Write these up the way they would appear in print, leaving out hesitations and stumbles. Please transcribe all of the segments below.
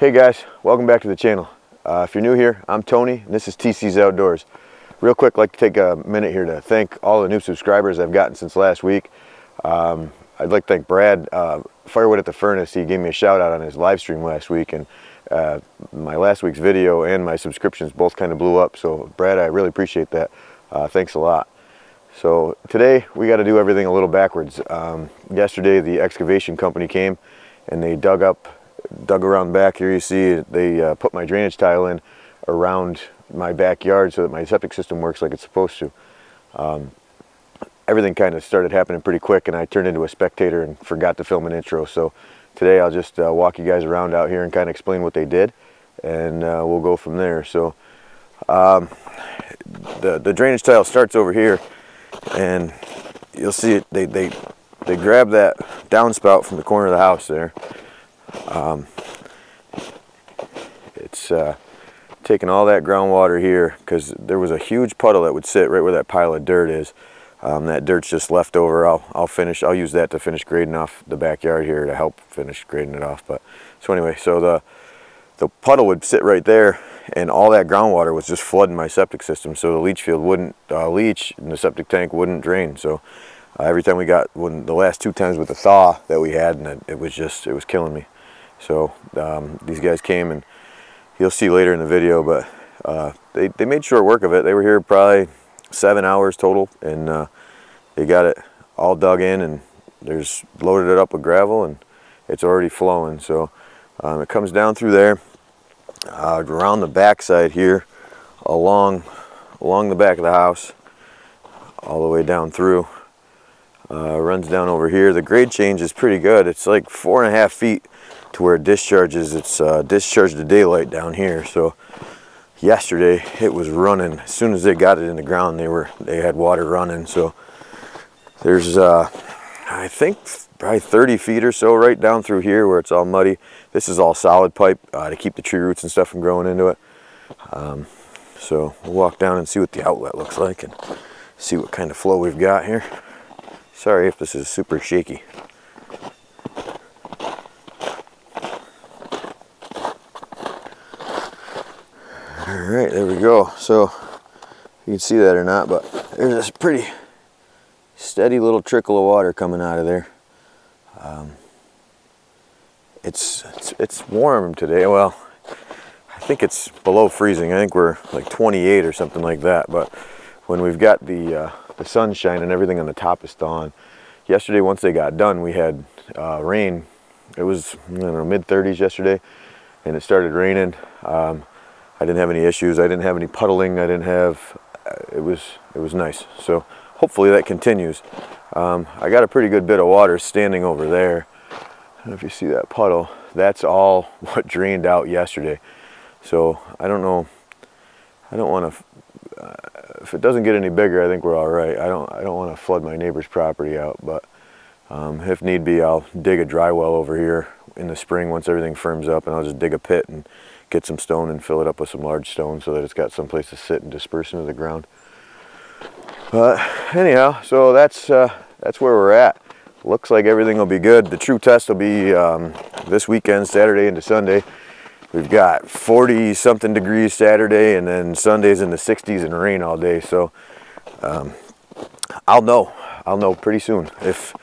Hey guys, welcome back to the channel. If you're new here, I'm Tony and this is TC's Outdoors. Real quick, I'd like to take a minute here to thank all the new subscribers I've gotten since last week. I'd like to thank Brad, Firewood at the Furnace. He gave me a shout out on his live stream last week, and my last week's video and my subscriptions both kind of blew up. So Brad, I really appreciate that. Thanks a lot. So today we got to do everything a little backwards. Yesterday the excavation company came and they dug around back here. You see they put my drainage tile in around my backyard so that my septic system works like it's supposed to. Everything kind of started happening pretty quick and I turned into a spectator and forgot to film an intro. So today I'll just walk you guys around out here and kind of explain what they did, and we'll go from there. So the drainage tile starts over here, and you'll see it. They grab that downspout from the corner of the house there. It's taking all that groundwater here because there was a huge puddle that would sit right where that pile of dirt is. That dirt's just left over. I'll use that to finish grading off the backyard here to help finish grading it off. But so anyway, so the puddle would sit right there, and all that groundwater was just flooding my septic system. So the leach field wouldn't leach, and the septic tank wouldn't drain. So every time the last 2 times with the thaw that we had, and it was killing me. So these guys came, and you'll see later in the video, but they made short work of it. They were here probably 7 hours total, and they got it all dug in, and loaded it up with gravel, and it's already flowing. So it comes down through there, around the back side here, along the back of the house, all the way down through. Runs down over here. The grade change is pretty good. It's like 4.5 feet to where it discharges. It's discharged to daylight down here. So yesterday it was running. As soon as they got it in the ground, they had water running. So there's I think probably 30 feet or so right down through here where it's all muddy. This is all solid pipe to keep the tree roots and stuff from growing into it. So we'll walk down and see what the outlet looks like and see what kind of flow we've got here. Sorry if this is super shaky. Alright, there we go. So you can see that or not, but there's this pretty steady little trickle of water coming out of there. It's warm today. Well, I think it's below freezing. I think we're like 28 or something like that, but when we've got the sunshine and everything on the top is thawing. Yesterday, once they got done, we had rain. It was, I don't know, mid-30s yesterday, and it started raining. I didn't have any issues. I didn't have any puddling. It was nice. So hopefully that continues. I got a pretty good bit of water standing over there. I don't know if you see that puddle. That's all what drained out yesterday. So I don't know. I don't want to. If it doesn't get any bigger, I think we're all right. I don't want to flood my neighbor's property out, but if need be, I'll dig a dry well over here in the spring once everything firms up, and I'll just dig a pit and get some stone and fill it up with some large stone so that it's got some place to sit and disperse into the ground. But anyhow, so that's where we're at. Looks like everything will be good. The true test will be this weekend, Saturday into Sunday. We've got 40-something degrees Saturday, and then Sunday's in the 60s and rain all day. So I'll know pretty soon if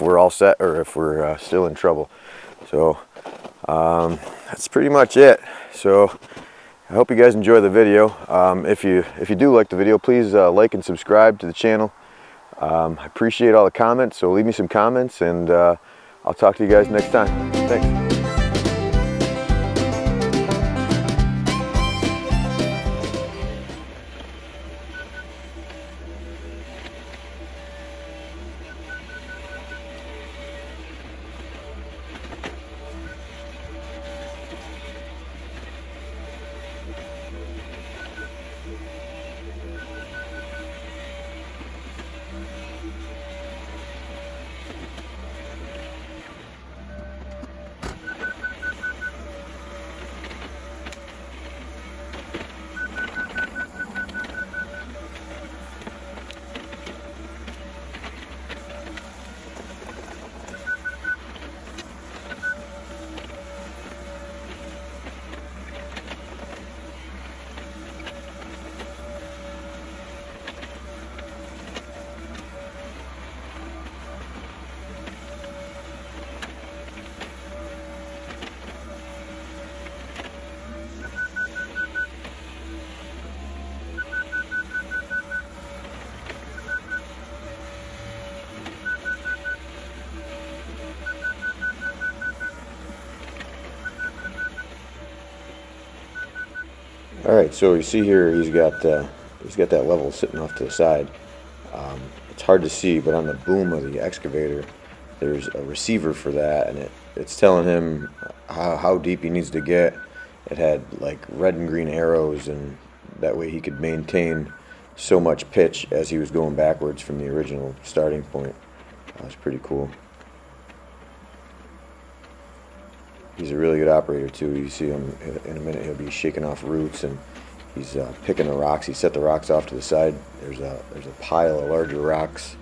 we're all set or if we're still in trouble. So that's pretty much it. So I hope you guys enjoy the video. If you do like the video, please like and subscribe to the channel. I appreciate all the comments, so leave me some comments, and I'll talk to you guys next time. Thanks. All right, so you see here he's got that level sitting off to the side. It's hard to see, but on the boom of the excavator, there's a receiver for that, and it's telling him how deep he needs to get. It had like red and green arrows, and that way he could maintain so much pitch as he was going backwards from the original starting point. That was pretty cool. He's a really good operator too. You see him in a minute, he'll be shaking off roots, and he's picking the rocks. He set the rocks off to the side. There's a pile of larger rocks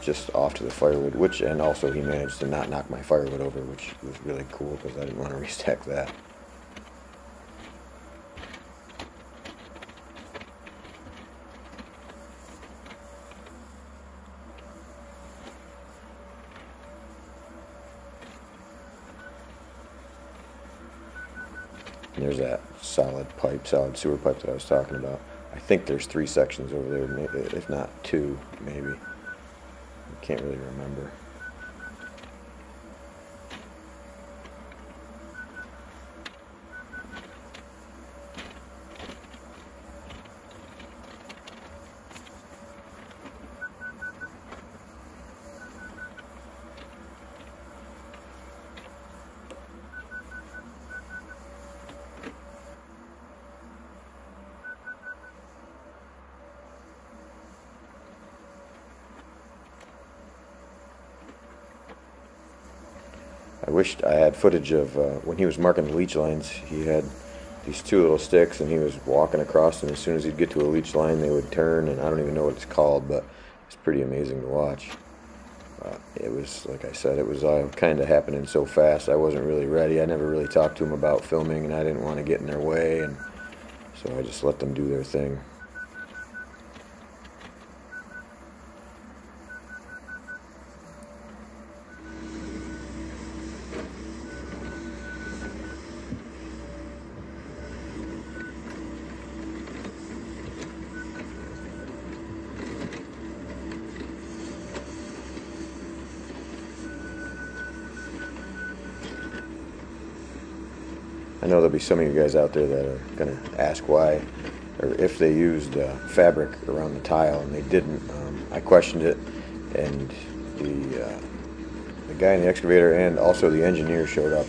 just off to the firewood, and also he managed to not knock my firewood over, which was really cool because I didn't want to restack that. And there's that solid sewer pipe that I was talking about. I think there's 3 sections over there, if not 2, maybe. I can't really remember. I wished I had footage of when he was marking the leach lines. He had these 2 little sticks, and he was walking across them. As soon as he'd get to a leach line, they would turn, and I don't even know what it's called, but it's pretty amazing to watch. It was, like I said, it was kind of happening so fast. I wasn't really ready. I never really talked to him about filming, and I didn't want to get in their way, and so I just let them do their thing. I know there'll be some of you guys out there that are going to ask why, or if they used fabric around the tile, and they didn't. I questioned it, and the guy in the excavator and also the engineer showed up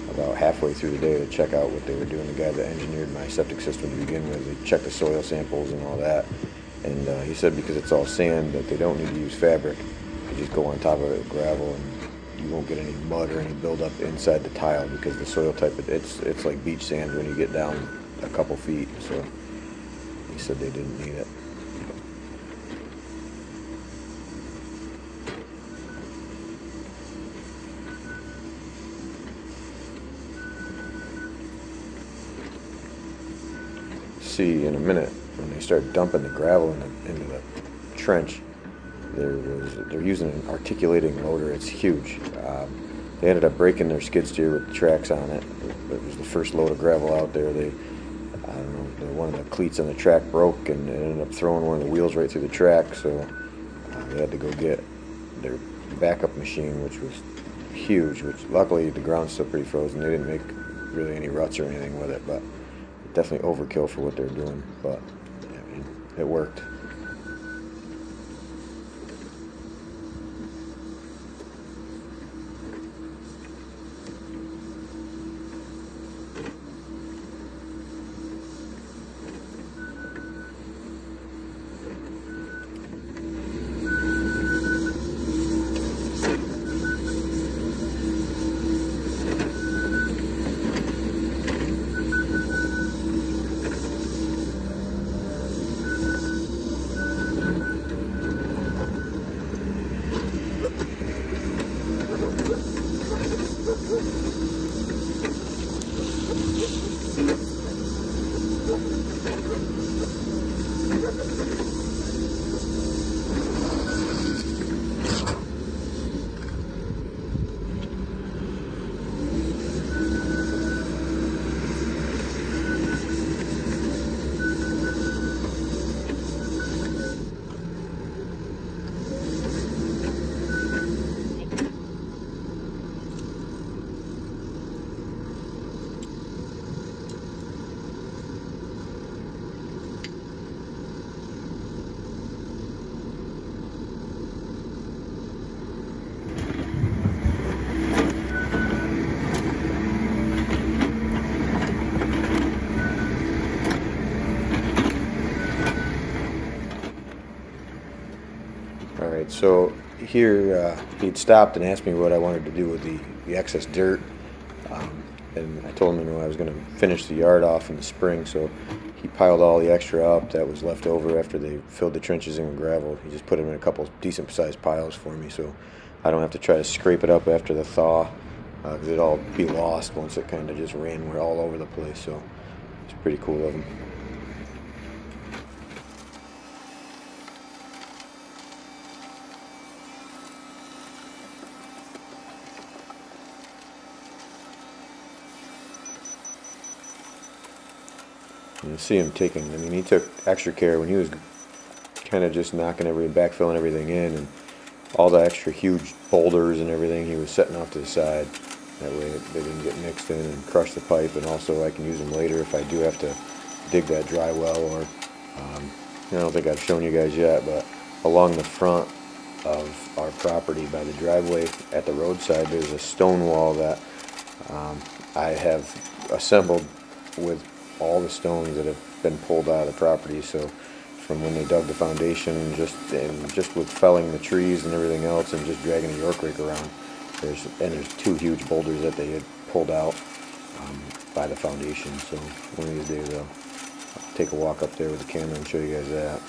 about halfway through the day to check out what they were doing. The guy that engineered my septic system to begin with, they checked the soil samples and all that, and he said because it's all sand that they don't need to use fabric. You just go on top of it with gravel, and you won't get any mud or any buildup inside the tile because the soil type, it's like beach sand when you get down a couple feet. So he said they didn't need it. See in a minute when they start dumping the gravel into the trench, they're using an articulating loader. It's huge. They ended up breaking their skid steer with the tracks on it. It was the first load of gravel out there. I don't know, one of the cleats on the track broke, and it ended up throwing one of the wheels right through the track. So they had to go get their backup machine, which was huge. Which luckily the ground's still pretty frozen. They didn't make really any ruts or anything with it, but definitely overkill for what they're doing. But I mean, it worked. So here he'd stopped and asked me what I wanted to do with the excess dirt, and I told him I was going to finish the yard off in the spring, so he piled all the extra up that was left over after they filled the trenches in with gravel. He just put them in a couple decent sized piles for me, so I don't have to try to scrape it up after the thaw, because it'd all be lost once it kind of just ran all over the place. So it's pretty cool of him. You see him taking, I mean, he took extra care when he was kind of just knocking backfilling everything in, and all the extra huge boulders and everything he was setting off to the side. That way they didn't get mixed in and crush the pipe, and also I can use them later if I do have to dig that dry well. Or I don't think I've shown you guys yet, but along the front of our property by the driveway at the roadside, there's a stone wall that I have assembled with all the stones that have been pulled out of the property. So from when they dug the foundation, just with felling the trees and everything else, and just dragging a York rake around, there's two huge boulders that they had pulled out by the foundation. So one of these days I'll take a walk up there with the camera and show you guys that.